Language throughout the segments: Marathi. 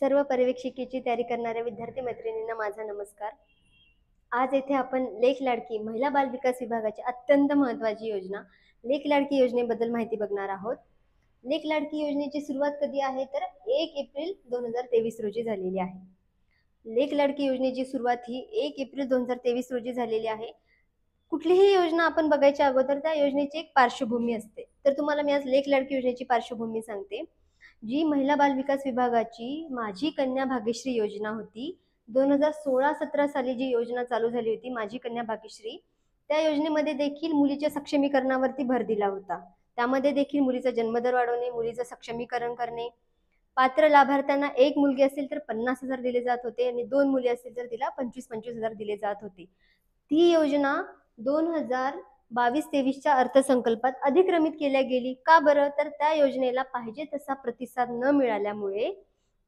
सर्व पर्यवेक्षिकेची तयारी करणाऱ्या विद्यार्थी मैत्रिणींना माझा नमस्कार। आज येथे आपण लेख लाडकी महिला बाल विकास विभागाची अत्यंत महत्त्वाची योजना लेख लाडकी योजनेबद्दल माहिती बघणार आहोत। लेख लाडकी योजनेची सुरुवात कधी आहे तर 1 एप्रिल 2023 रोजी झालेली आहे। लेख लाडकी योजनेची सुरुवात ही 1 एप्रिल 2023 रोजी झालेली आहे। कुठलीही योजना आपण बघायच्या अगोदर त्या योजनेची एक पार्श्वभूमी असते। तर तुम्हाला मी आज लेख लाडकी योजनेची पार्श्वभूमी सांगते। जी महिला बाल विकास विभागाची माझी कन्या भाग्यश्री योजना होती, 2016-17 साली जी योजना चालू झाली होती माझी कन्या भाग्यश्री, त्या योजनेमध्ये देखील मुलीच्या सक्षमीकरणावरती भर दिला होता। त्यामध्ये देखील मुलीचा जन्मदर वाढवणे, मुलीचं सक्षमीकरण करणे, पात्र लाभार्थ्यांना एक मुलगी असेल तर 50,000 दिले जात होते आणि 2 मुली असतील तर तिला 25,000 दिले जात होते। ती योजना 2022-23च्या अर्थसंकल्पात अधिक्रमित केल्या गेली। का बरं? तर त्या योजनेला पाहिजे तसा प्रतिसाद न मिळाल्यामुळे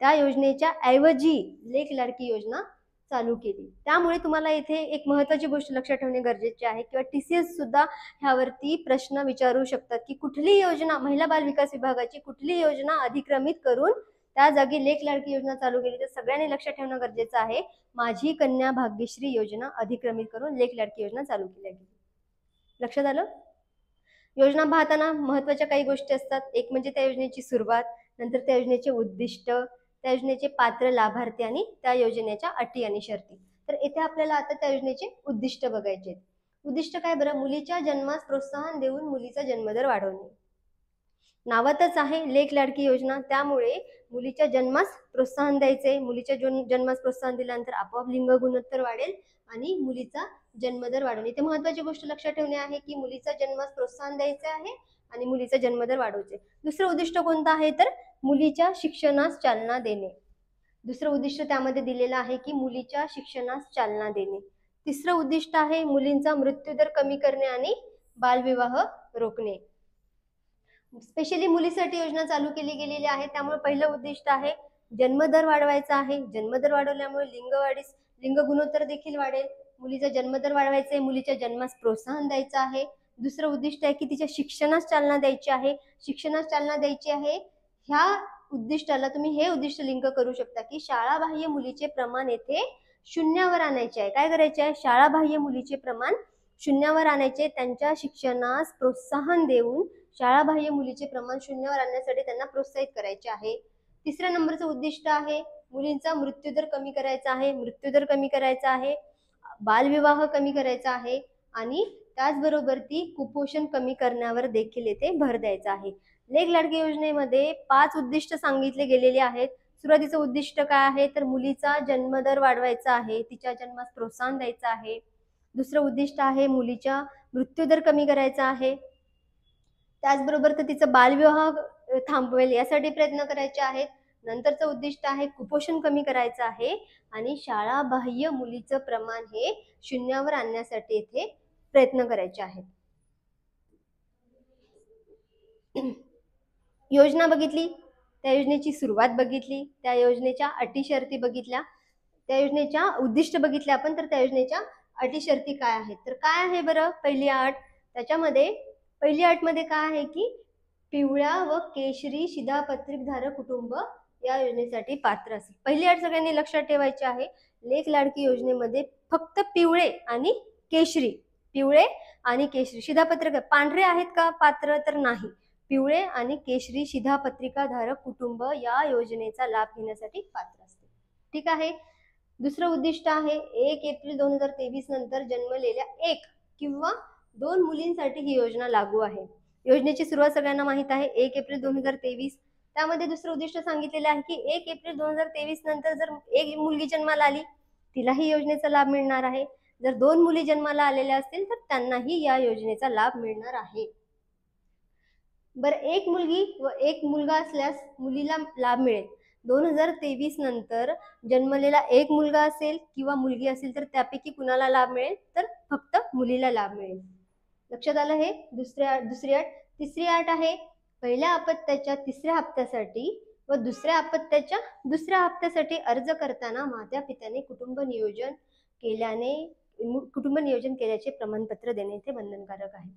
त्या योजनेच्या ऐवजी लेख लाडकी योजना चालू केली। त्यामुळे तुम्हाला इथे एक महत्त्वाची गोष्ट लक्षात ठेवणे गरजेचे आहे किंवा टीसीएस सुद्धा ह्यावरती प्रश्न विचारू शकतात की कुठली योजना महिला बाल विकास विभागाची कुठली योजना अधिक्रमित करून त्या जागी लेख लाडकी योजना चालू केली। तर सगळ्यांनी लक्षात ठेवणं गरजेचं आहे, माझी कन्या भाग्यश्री योजना अधिक्रमित करून लेख लाडकी योजना चालू केली गेली। लक्षात आलं? योजना पाहताना महत्त्वाच्या काही गोष्टी असतात। एक म्हणजे त्या योजनेची सुरुवात, नंतर त्या योजनेचे उद्दिष्ट, त्या योजनेचे पात्र लाभार्थी आणि त्या योजनेच्या अटी आणि शर्ती। तर इथे आपल्याला आता त्या योजनेचे उद्दिष्ट बघायचे आहेत। उद्दिष्ट काय बरं? मुलीच्या जन्मास प्रोत्साहन देऊन मुलीचा जन्मदर वाढवणे। नावातच आहे लेख लाडकी योजना, त्यामुळे मुलीच्या जन्मास प्रोत्साहन द्यायचे। मुलीच्या जन्मास प्रोत्साहन दिल्यानंतर आपोआप लिंग गुणोत्तर वाढेल आणि मुलीचा जन्मदर वाढवणे। ते महत्त्वाची गोष्ट लक्षात ठेवणे आहे की मुलीचा जन्मास प्रोत्साहन द्यायचे आहे आणि मुलीचा जन्मदर वाढवायचे। दुसरं उद्दिष्ट कोणतं आहे तर मुलीच्या शिक्षणास चालना देणे। दुसरं उद्दिष्ट त्यामध्ये दिलेलं आहे की मुलीच्या शिक्षणास चालना देणे। तिसरं उद्दिष्ट आहे मुलींचा मृत्यूदर कमी करणे आणि बालविवाह रोखणे। स्पेशली मुलीसाठी योजना चालू केली गेलेली आहे, त्यामुळे पहिलं उद्दिष्ट आहे जन्मदर वाढवायचा आहे। जन्मदर वाढवल्यामुळे लिंग गुणोत्तर देखील वाढेल। मुलीचा जन्मदर वाढवायचा आहे, मुलीच्या जन्मास प्रोत्साहन द्यायचं आहे। दुसरं उद्दिष्ट आहे की तिच्या शिक्षणास चालना द्यायची आहे। शिक्षणास चालना द्यायची आहे ह्या उद्दिष्टाला तुम्ही हे उद्दिष्ट लिंक करू शकता की शाळाबाह्य मुलीचे प्रमाण येथे शून्यावर आणायचे आहे। काय करायचे आहे? शाळाबाह्य मुलीचे प्रमाण शून्यावर आणायचे। त्यांच्या शिक्षणास प्रोत्साहन देऊन शाळाबाह्य मुलीचे प्रमाण शून्यावर आणण्यासाठी त्यांना प्रोत्साहित करायचे आहे। तिसऱ्या नंबरचं उद्दिष्ट आहे मुलींचा मृत्यूदर कमी करायचा आहे। मृत्यूदर कमी करायचा आहे, बालविवाह कमी करायचा आहे आणि त्याचबरोबर ती कुपोषण कमी करण्यावर देखील येथे भर द्यायचा आहे। लेख लाडकी योजनेमध्ये 5 उद्दिष्ट सांगितले गेलेले आहेत। सुरुवातीचं उद्दिष्ट काय आहे तर मुलीचा जन्मदर वाढवायचा आहे, तिच्या जन्मास प्रोत्साहन द्यायचं आहे। दुसरं उद्दिष्ट आहे मुलीचा मृत्यूदर कमी करायचा आहे, त्याचबरोबर तर तिचं बालविवाह थांबवेल यासाठी प्रयत्न करायचे आहेत। नंतरचं उद्दिष्ट आहे कुपोषण कमी करायचं आहे आणि शाळाबाह्य मुलीचं प्रमाण हे शून्यावर आणण्यासाठी येथे प्रयत्न करायचे आहेत। योजना बघितली, त्या योजनेची सुरुवात बघितली, त्या योजनेच्या अटी शर्ती बघितल्या, त्या योजनेच्या उद्दिष्ट बघितले आपण। तर त्या योजनेच्या अटी शर्ती काय आहेत तर काय आहे बरं? पहिली अट, त्याच्यामध्ये पहिली अटमध्ये काय आहे की पिवळ्या व केशरी शिधापत्रिक धारक कुटुंब या योजनेसाठी पात्र असेल। पहिली अट सगळ्यांनी लक्षात ठेवायची आहे। लेख लाडकी योजनेमध्ये फक्त पिवळे आणि केशरी शिधापत्रिक, पांढरे आहेत का पात्र? तर नाही, पिवळे आणि केशरी शिधापत्रिकाधारक कुटुंब या योजनेचा लाभ घेण्यासाठी पात्र असते। ठीक आहे। दुसरं उद्दिष्ट आहे 1 एप्रिल 2023 नंतर जन्मलेल्या 1 किंवा 2 मुलींसाठी ही योजना लागू आहे। योजनेची सुरुवात सगळ्यांना माहित आहे 1 एप्रिल 2023। त्यामध्ये दुसरं उद्दिष्ट सांगितलेलं आहे की 1 एप्रिल 2023 नंतर जर एक मुलगी जन्माला आली तिलाही योजनेचा लाभ मिळणार आहे। जर 2 मुली जन्माला आलेल्या असतील तर त्यांनाही या योजनेचा लाभ मिळणार आहे। बरं, एक मुलगी व एक मुलगा असल्यास मुलीला लाभ मिळेल। 2023 नंतर जन्मलेला एक मुलगा असेल किंवा मुलगी असेल तर त्यापैकी कुणाला लाभ मिळेल तर फक्त मुलीला लाभ मिळेल। लक्षात आलं हे? दुसरी अट। तिसरी अट आहे पहिल्या अपत्याच्या तिसऱ्या हप्त्यासाठी व दुसऱ्या अपत्याच्या दुसऱ्या हप्त्यासाठी अर्ज करताना माता पित्याने कुटुंब नियोजन केल्याचे प्रमाणपत्र देणे हे बंधनकारक आहे।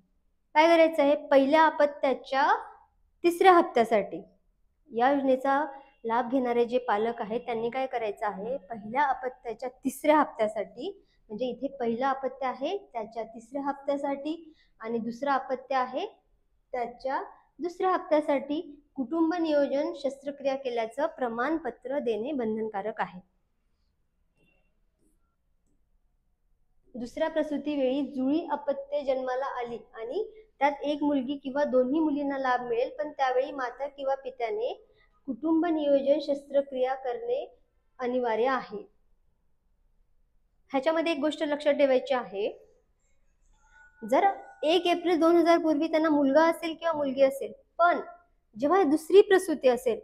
काय करायचं आहे? पहिल्या अपत्याच्या तिसऱ्या हप्त्यासाठी या योजनेचा लाभ घेणारे जे पालक आहेत त्यांनी काय करायचं आहे, पहिल्या अपत्याच्या 3ऱ्या हप्त्यासाठी, म्हणजे इथे पहिलं अपत्य आहे त्याच्या 3ऱ्या हप्त्यासाठी आणि दुसरं अपत्य आहे त्याच्या 2ऱ्या हप्त्यासाठी कुटुंब नियोजन शस्त्रक्रिया केल्याचं प्रमाणपत्र देणे बंधनकारक आहे. दुसऱ्या प्रसूतीवेळी जुळी अपत्ये जन्माला आली आणि त्यात एक मुलगी किंवा दोन्ही मुलींना लाभ मिळेल, पण त्यावेळी माता किंवा पित्याने कुटुंब नियोजन शस्त्रक्रिया करणे अनिवार्य आहे. ह्याच्यामध्ये एक गोष्ट लक्षात ठेवायची आहे, जर 1 एप्रिल 2000 पूर्वी त्यांना मुलगा असेल किंवा मुलगी असेल, पण जेव्हा दुसरी प्रसूती असेल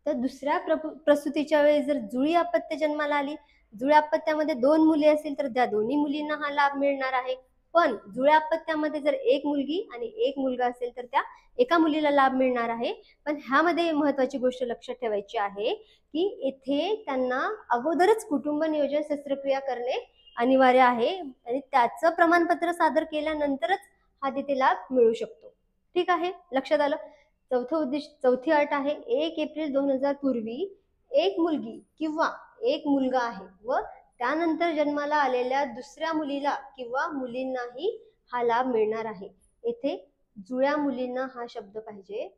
तर दुसऱ्या प्रसूतीच्या वेळी जर जुळी अपत्य जन्माला आली, जुळ्या अपत्यामध्ये 2 मुली असेल तर त्या दोन्ही मुलींना हा लाभ मिळणार आहे. पण जुळ्या अपत्यामध्ये जर एक मुलगी आणि एक मुलगा असेल तर त्या एका मुलीला लाभ मिळणार आहे. पण ह्यामध्ये महत्वाची गोष्ट लक्षात ठेवायची आहे की येथे त्यांना अगोदरच कुटुंब नियोजन शस्त्रक्रिया करणे अनिवार्य आहे आणि त्याचं प्रमाणपत्र सादर केल्यानंतरच हा तिथे लाभ मिळू शकतो. ठीक आहे, लक्षात आलं. चौथी अट आहे, 1 एप्रिल 2000 पूर्वी एक मुलगी किंवा एक मुलगा आहे व त्यानंतर जन्माला आलेल्या दुसऱ्या मुलीला किंवा मुलींनाही हा लाभ मिळणार आहे. येथे जुळ्या मुलींना हा शब्द पाहिजे.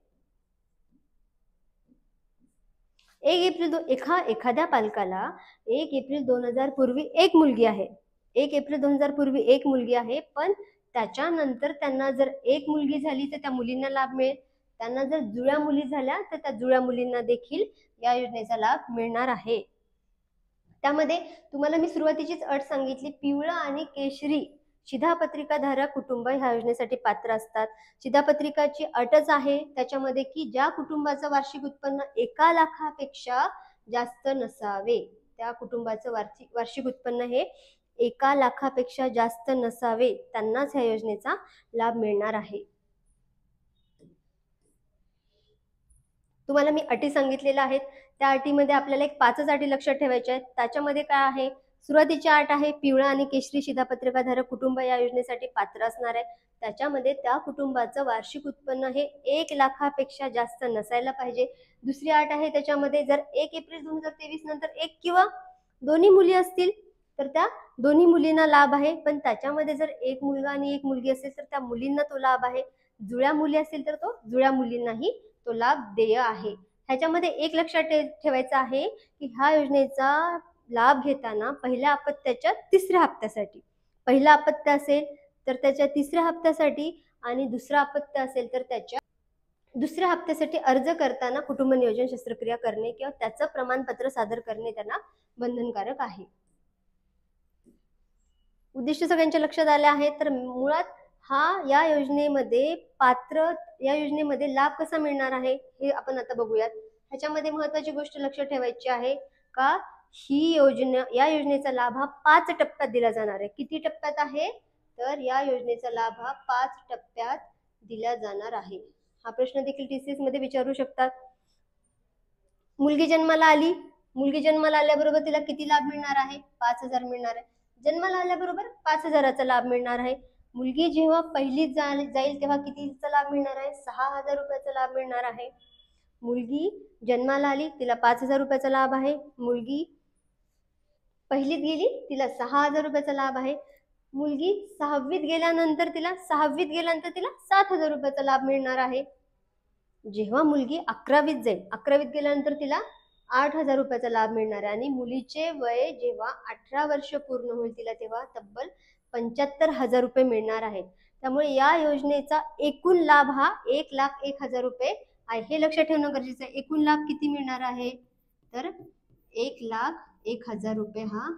एखाद्या पालकाला 1 एप्रिल 2000 पूर्वी एक मुलगी आहे, 1 एप्रिल 2000 पूर्वी एक मुलगी आहे, पण त्याच्यानंतर त्यांना जर एक मुलगी झाली तर त्या मुलींना लाभ मिळेल. त्यांना जर जुळ्या मुली झाल्या तर त्या जुळ्या मुलींना देखील या योजनेचा लाभ मिळणार आहे. त्यामध्ये तुम्हाला मी सुरुवातीचीच अट सांगितली, पिवळा आणि केशरी शिधापत्रिकाधारक कुटुंब ह्या योजनेसाठी पात्र असतात. शिधापत्रिकाची अटच आहे त्याच्यामध्ये की ज्या कुटुंबाचं वार्षिक उत्पन्न 1 लाखापेक्षा जास्त नसावे, त्या कुटुंबाचं वार्षिक उत्पन्न हे 1 लाखापेक्षा जास्त नसावे, त्यांनाच ह्या योजनेचा लाभ मिळणार आहे. तुम्हाला मी अटी सांगितलेल्या आहेत, त्या अटीमध्ये आपल्याला एक 5च अटी लक्षात ठेवायच्या आहेत. त्याच्यामध्ये काय आहे, सुरुवातीची अट आहे पिवळा आणि केशरी शिधापत्रिकाधारक कुटुंब या योजनेसाठी पात्र असणार आहे. त्याच्यामध्ये त्या कुटुंबाचं वार्षिक उत्पन्न हे 1 लाखापेक्षा जास्त नसायला पाहिजे. दुसरी अट आहे त्याच्यामध्ये, जर 1 एप्रिल 2023 नंतर एक किंवा दोन्ही मुली असतील तर त्या दोन्ही मुलींना लाभ आहे, पण त्याच्यामध्ये जर एक मुलगा आणि एक मुलगी असेल तर त्या मुलींना तो लाभ आहे. जुळ्या मुली असतील तर तो जुळ्या मुलींनाही तो लाभ देय आहे. ह्याच्यामध्ये एक लक्षात ठेवायचं आहे की ह्या योजनेचा लाभ घेताना पहिल्या अपत्याच्या 3ऱ्या हप्त्यासाठी, पहिला अपत्य असेल तर त्याच्या 3ऱ्या हप्त्यासाठी आणि दुसरा अपत्य असेल तर त्याच्या 2ऱ्या हप्त्यासाठी अर्ज करताना कुटुंब नियोजन शस्त्रक्रिया करणे किंवा त्याचं प्रमाणपत्र सादर करणे त्यांना बंधनकारक आहे. उद्दिष्ट सगळ्यांच्या लक्षात आले आहेत. तर मुळात या योजनेमध्ये लाभ कसा मिळणार आहे हे आपण आता बघूयात. ह्याच्यामध्ये महत्वाची गोष्ट लक्षात ठेवायची आहे का या योजनेचा लाभ हा 5 टप्प्यात दिला जाणार आहे. किती टप्प्यात आहे, तर या योजनेचा लाभ हा 5 टप्प्यात दिला जाणार आहे. हा प्रश्न देखील TCS मध्ये विचारू शकतात. मुलगी जन्माला आली, मुलगी जन्माला आल्याबरोबर तिला किती लाभ मिळणार आहे, 5000 मिळणार आहे. जन्माला आल्याबरोबर 5000चा लाभ मिळणार आहे. मुलगी जेव्हा पहिलीत जाईल तेव्हा कितीचा लाभ मिळणार आहे, 6000 रुपयाचा लाभ मिळणार आहे. मुलगी जन्माला आली तिला 5000 रुपयाचा लाभ आहे. मुलगी पहिलीत गेली तिला 6000 रुपयाचा लाभ आहे. मुलगी 6वीत गेल्यानंतर तिला 7000 रुपयाचा लाभ मिळणार आहे. जेव्हा मुलगी 11वीत जाईल, 11वीत गेल्यानंतर तिला 8000 रुपयाचा लाभ मिळणार आहे आणि मुलीचे वय जेव्हा 18 वर्ष पूर्ण होईल तिला तेव्हा तब्बल 75,000 रुपये मिळणार आहेत. त्यामुळे या योजनेचा एकूण लाभ हा 1,01,000 रुपये आहे. हे लक्षात ठेवणं गरजेचं आहे. एकूण लाभ किती मिळणार आहे, तर 1,01,000 रुपये हा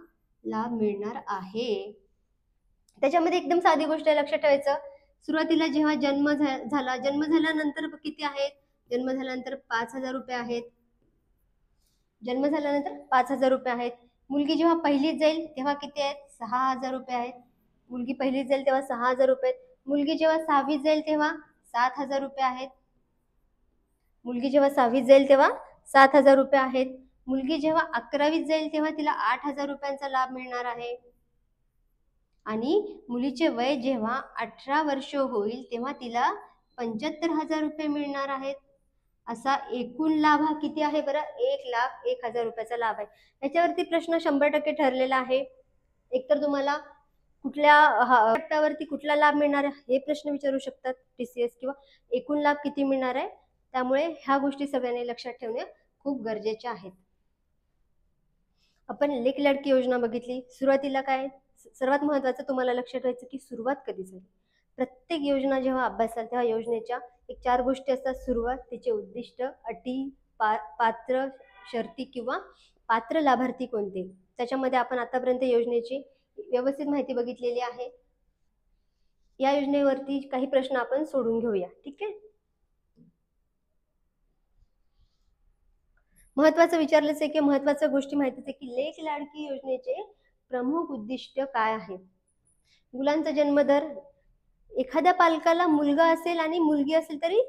लाभ मिळणार आहे. त्याच्यामध्ये एकदम साधी गोष्ट आहे, लक्षात ठेवायचं. सुरुवातीला जेव्हा जन्म झाल्यानंतर किती आहेत, जन्म झाल्यानंतर 5000 रुपये आहेत. जन्म झाल्यानंतर 5000 रुपये आहेत. मुलगी जेव्हा पहिलीत जाईल तेव्हा किती आहेत, 6000 रुपये आहेत. मुलगी पहिलीत जाईल तेव्हा 6000 रुपये आहेत. मुलगी जेव्हा 6वीत जाईल तेव्हा 7000 रुपये आहेत. मुलगी जेव्हा 6वीत जाईल तेव्हा 7000 रुपये आहेत. मुलगी जेव्हा 11वीत जाईल तेव्हा तिला 8000 रुपयांचा लाभ मिळणार आहे. आणि मुलीचे वय जेव्हा 18 वर्ष होईल तेव्हा तिला 75,000 रुपये मिळणार आहेत. असा एकूण लाभ हा किती आहे बरं? 1,01,000 रुपयाचा लाभ आहे. याच्यावरती प्रश्न 100% ठरलेला आहे. एकतर तुम्हाला कुठल्या टप्प्यावरती कुठला लाभ मिळणार आहे हे प्रश्न विचारू शकतात TCS, किंवा एकूण लाभ किती मिळणार आहे. त्यामुळे ह्या गोष्टी सगळ्यांनी लक्षात ठेवणे खूप गरजेचे आहेत. आपण लेक लाडकी योजना बघितली. सुरुवातीला काय सर्वात महत्वाचं तुम्हाला लक्षात ठेवायचं की सुरुवात कधी झाली. प्रत्येक योजना जेव्हा अभ्यासाल तेव्हा योजनेच्या एक 4 गोष्टी असतात. सुरुवात, तिचे उद्दिष्ट, अटी, पात्र, शर्ती किंवा पात्र लाभार्थी कोणते. त्याच्यामध्ये आपण आतापर्यंत योजनेची व्यवस्थित माहिती बघितलेली आहे. या योजनेवरती काही प्रश्न आपण सोडून घेऊया. ठीक आहे. महत्वाचं विचारलंच आहे की महत्वाच्या गोष्टी माहितीच आहे की लेक लाडकी योजनेचे प्रमुख उद्दिष्ट काय आहे. मुलांचा जन्मदर, एखाद्या पालकाला मुलगा असेल आणि मुलगी असेल तरी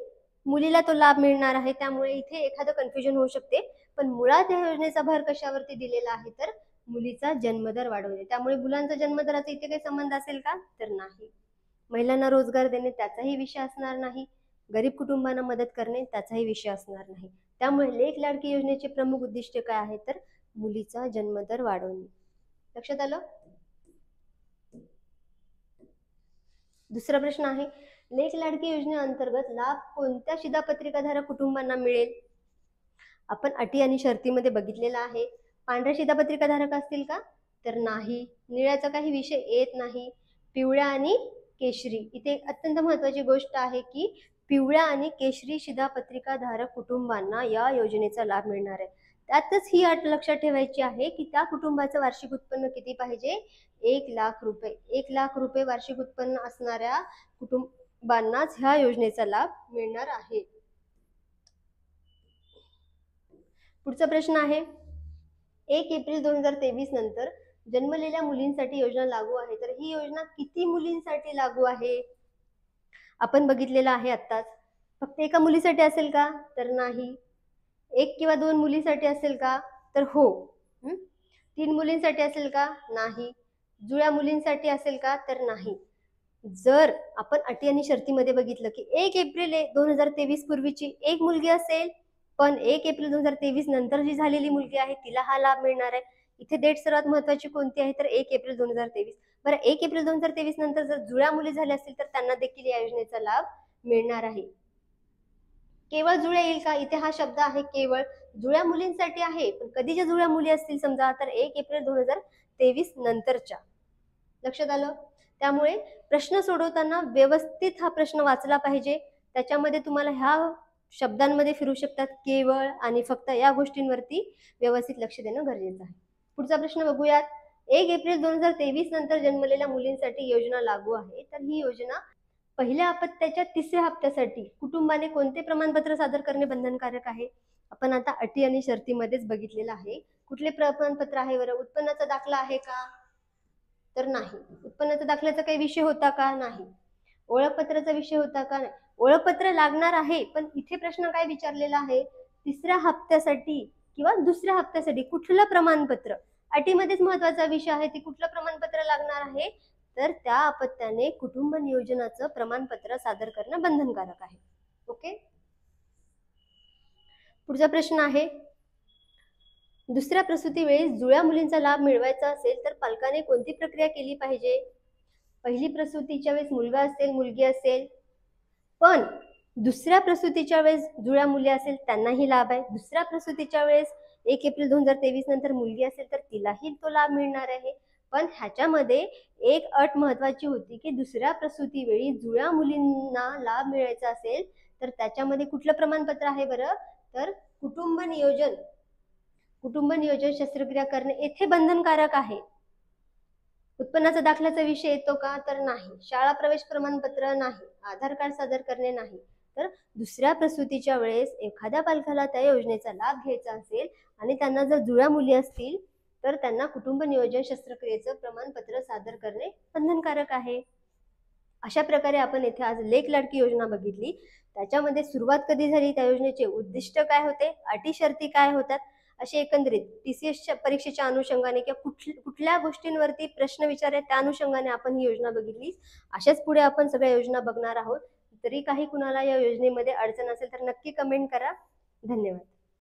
मुलीला तो लाभ मिळणार आहे. त्यामुळे इथे एखादं कन्फ्युजन होऊ शकते. पण मुळात या योजनेचा भर कशावरती दिलेला आहे तर मुलीचा जन्मदर वाढवणे. त्यामुळे मुलांचा जन्मदराचा इथे काही संबंध असेल का तर नाही. महिलांना रोजगार देणे त्याचाही विषय असणार नाही. गरीब कुटुंबांना मदत करणे त्याचाही विषय असणार नाही. त्यामुळे लेक लाडकी योजनेचे प्रमुख उद्दिष्ट काय आहे तर मुलीचा जन्मदर वाढवणे. लक्षात आलं. दुसरा प्रश्न आहे, लेक लाडकी योजनेअंतर्गत लाभ कोणत्या शिधापत्रिकाधारक कुटुंबांना मिळेल. आपण अटी आणि शर्तीमध्ये बघितलेला आहे. पांढऱ्या शिधापत्रिकाधारक असतील का तर नाही. निळ्याचा काही विषय येत नाही. पिवळ्या आणि केशरी, इथे अत्यंत महत्वाची गोष्ट आहे की पिवळ्या आणि केशरी शिधापत्रिकाधारक कुटुंबांना या योजनेचा लाभ मिळणार आहे. त्यातच ही अट लक्षात ठेवायची आहे की त्या कुटुंबाचं वार्षिक उत्पन्न किती पाहिजे 1,00,000 रुपये. 1,00,000 रुपये वार्षिक उत्पन्न असणाऱ्या कुटुंबांनाच ह्या योजनेचा लाभ मिळणार आहे. पुढचा प्रश्न आहे, 1 एप्रिल 2023 नंतर जन्मलेल्या मुलींसाठी योजना लागू आहे. तर ही योजना किती मुलींसाठी लागू आहे. आपण बघितलेलं आहे आत्ताच. फक्त एका मुलीसाठी असेल का तर नाही. 1 किंवा 2 मुलीसाठी असेल का तर हो. 3 मुलींसाठी असेल का नाही. जुळ्या मुलींसाठी असेल का तर नाही. जर आपण अटी आणि शर्तीमध्ये बघितलं की 1 एप्रिल 2023 पूर्वीची एक मुलगी असेल, पण 1 एप्रिल 2023 नंतर जी झालेली मुलगी आहे तिला हा लाभ मिळणार आहे. इथे डेट सर्वात महत्वाची कोणती आहे तर 1 एप्रिल 2023. बरं, 1 एप्रिल 2023 नंतर जर जुळ्या मुली झाल्या असतील तर त्यांना देखील या योजनेचा लाभ मिळणार आहे. केवळ जुळ्या येईल का, इथे हा शब्द आहे केवळ. जुळ्या मुलींसाठी आहे, पण कधीच्या जुळ्या मुली असतील समजा तर 1 एप्रिल 2023 नंतरच्या. लक्षात आलं. त्यामुळे प्रश्न सोडवताना व्यवस्थित हा प्रश्न वाचला पाहिजे. त्याच्यामध्ये तुम्हाला ह्या शब्दांमध्ये फिरू शकतात केवळ आणि फक्त, या गोष्टींवरती व्यवस्थित लक्ष देणं गरजेचं आहे. पुढचा प्रश्न बघूयात. 1 एप्रिल 2023 नंतर जन्मलेल्या मुलींसाठी योजना लागू आहे. तर ही योजना पहिल्या अपत्याच्या 3ऱ्या हप्त्यासाठी कुटुंबाने कोणते प्रमाणपत्र सादर करणे बंधनकारक आहे. आपण आता अटी आणि शर्तीमध्येच बघितलेलं आहे. कुठले प्रमाणपत्र आहे बरं. उत्पन्नाचा दाखला आहे का तर नाही. उत्पन्नाचा दाखल्याचा काही विषय होता का नाही. ओळखपत्राचा विषय होता का नाही. ओळखपत्र लागणार आहे, पण इथे प्रश्न काय विचारलेला आहे 3ऱ्या हप्त्यासाठी किंवा 2ऱ्या हप्त्यासाठी कुठलं प्रमाणपत्र. अटीमध्येच महत्वाचा विषय आहे ती कुठलं प्रमाणपत्र लागणार आहे तर त्या अपत्याने कुटुंब नियोजनाचं प्रमाणपत्र सादर करणं बंधनकारक आहे. ओके. पुढचा प्रश्न आहे, दुसऱ्या प्रसूती वेळी जुळ्या मुलींचा लाभ मिळवायचा असेल तर पालकाने कोणती प्रक्रिया केली पाहिजे. पहिली प्रसूतीच्या वेळेस मुलगा असेल मुलगी असेल, पण दुसऱ्या प्रसूतीच्या वेळेस जुळ्या मुली असेल त्यांनाही लाभ आहे. दुसऱ्या प्रसूतीच्या वेळेस 1 एप्रिल 2023 नंतर मुलगी असेल तर तिलाही तो लाभ मिळणार आहे. पण ह्याच्यामध्ये एक अट महत्वाची होती की दुसऱ्या प्रसूती वेळी जुळ्या मुलींना लाभ मिळायचा असेल तर त्याच्यामध्ये कुठलं प्रमाणपत्र आहे बरं तर कुटुंब नियोजन शस्त्रक्रिया करणे येथे बंधनकारक आहे. उत्पन्नाचा दाखल्याचा विषय येतो का तर नाही. शाळा प्रवेश प्रमाणपत्र नाही. आधार कार्ड सादर करणे नाही. तर दुसऱ्या प्रसूतीच्या वेळेस एखाद्या पालकाला त्या योजनेचा लाभ घ्यायचा असेल आणि त्यांना जर जुळ्या मुली असतील तर त्यांना कुटुंब नियोजन शस्त्रक्रियेचं प्रमाणपत्र सादर करणे बंधनकारक आहे. अशा प्रकारे आपण येथे आज लेक लाडकी योजना बघितली. त्याच्यामध्ये सुरुवात कधी झाली, त्या योजनेचे उद्दिष्ट काय होते, अटी शर्ती काय होतात, असे एकंदरीत TCSच्या परीक्षेच्या अनुषंगाने किंवा कुठल्या गोष्टींवरती प्रश्न विचारले त्या अनुषंगाने आपण ही योजना बघितली. अशाच पुढे आपण सगळ्या योजना बघणार आहोत. तरी काही कुणाला या योजनेमध्ये अडचण असेल तर नक्की कमेंट करा. धन्यवाद.